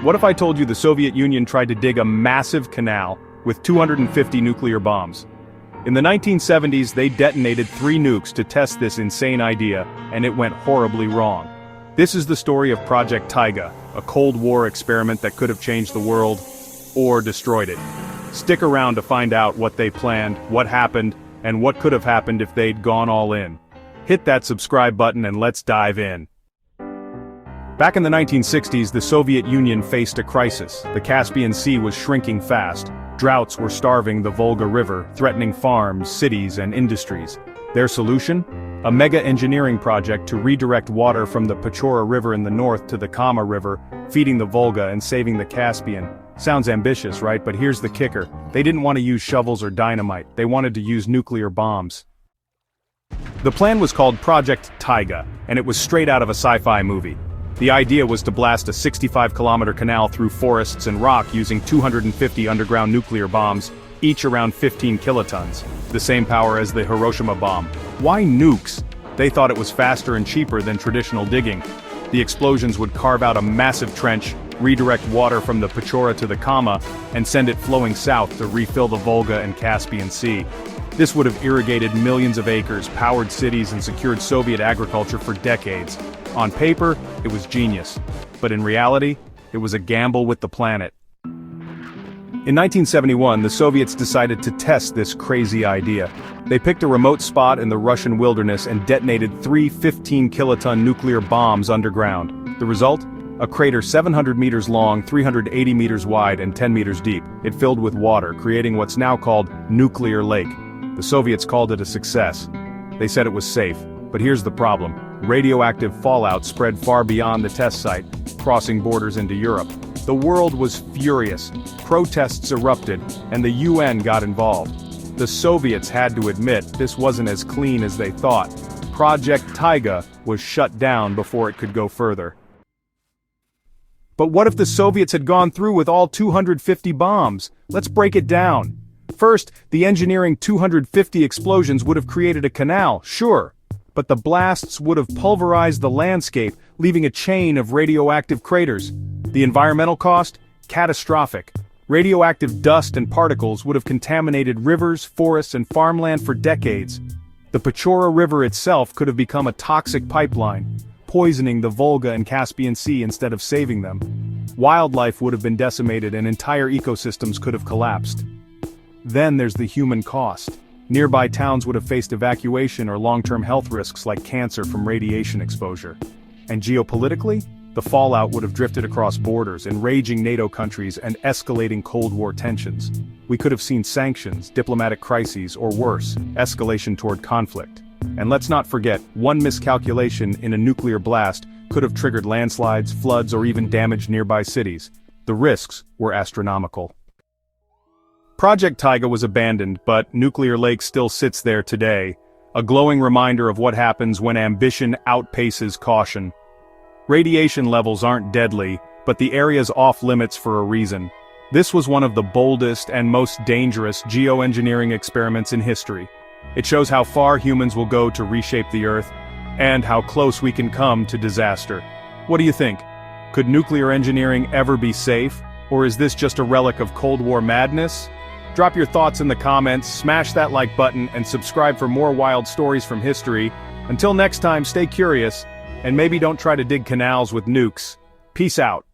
What if I told you the Soviet Union tried to dig a massive canal with 250 nuclear bombs? In the 1970s, they detonated 3 nukes to test this insane idea, and it went horribly wrong. This is the story of Project Taiga, a Cold War experiment that could have changed the world, or destroyed it. Stick around to find out what they planned, what happened, and what could have happened if they'd gone all in. Hit that subscribe button and let's dive in. Back in the 1960s, the Soviet Union faced a crisis. The Caspian Sea was shrinking fast. Droughts were starving the Volga River, threatening farms, cities, and industries. Their solution? A mega engineering project to redirect water from the Pechora River in the north to the Kama River, feeding the Volga and saving the Caspian. Sounds ambitious, right? But here's the kicker. They didn't want to use shovels or dynamite. They wanted to use nuclear bombs. The plan was called Project Taiga, and it was straight out of a sci-fi movie. The idea was to blast a 65-kilometer canal through forests and rock using 250 underground nuclear bombs, each around 15 kilotons, the same power as the Hiroshima bomb. Why nukes? They thought it was faster and cheaper than traditional digging. The explosions would carve out a massive trench, redirect water from the Pechora to the Kama, and send it flowing south to refill the Volga and Caspian Sea. This would have irrigated millions of acres, powered cities, and secured Soviet agriculture for decades. On paper, it was genius. But in reality, it was a gamble with the planet. In 1971, the Soviets decided to test this crazy idea. They picked a remote spot in the Russian wilderness and detonated 3 15-kiloton nuclear bombs underground. The result? A crater 700 meters long, 380 meters wide, and 10 meters deep. It filled with water, creating what's now called Nuclear Lake. The Soviets called it a success. They said it was safe. But here's the problem. Radioactive fallout spread far beyond the test site, crossing borders into Europe. The world was furious. Protests erupted, and the UN got involved. The Soviets had to admit this wasn't as clean as they thought. Project Taiga was shut down before it could go further. But what if the Soviets had gone through with all 250 bombs? Let's break it down. First, the engineering 250 explosions would have created a canal, sure. But the blasts would have pulverized the landscape, leaving a chain of radioactive craters. The environmental cost? Catastrophic. Radioactive dust and particles would have contaminated rivers, forests, and farmland for decades. The Pechora River itself could have become a toxic pipeline, poisoning the Volga and Caspian Sea instead of saving them. Wildlife would have been decimated and entire ecosystems could have collapsed. Then there's the human cost. Nearby towns would have faced evacuation or long-term health risks like cancer from radiation exposure. And geopolitically, the fallout would have drifted across borders, enraging NATO countries and escalating Cold War tensions. We could have seen sanctions, diplomatic crises, or worse, escalation toward conflict. And let's not forget, one miscalculation in a nuclear blast could have triggered landslides, floods, or even damaged nearby cities. The risks were astronomical. Project Taiga was abandoned, but Nuclear Lake still sits there today, a glowing reminder of what happens when ambition outpaces caution. Radiation levels aren't deadly, but the area's off-limits for a reason. This was one of the boldest and most dangerous geoengineering experiments in history. It shows how far humans will go to reshape the Earth, and how close we can come to disaster. What do you think? Could nuclear engineering ever be safe, or is this just a relic of Cold War madness? Drop your thoughts in the comments, smash that like button, and subscribe for more wild stories from history. Until next time, stay curious, and maybe don't try to dig canals with nukes. Peace out.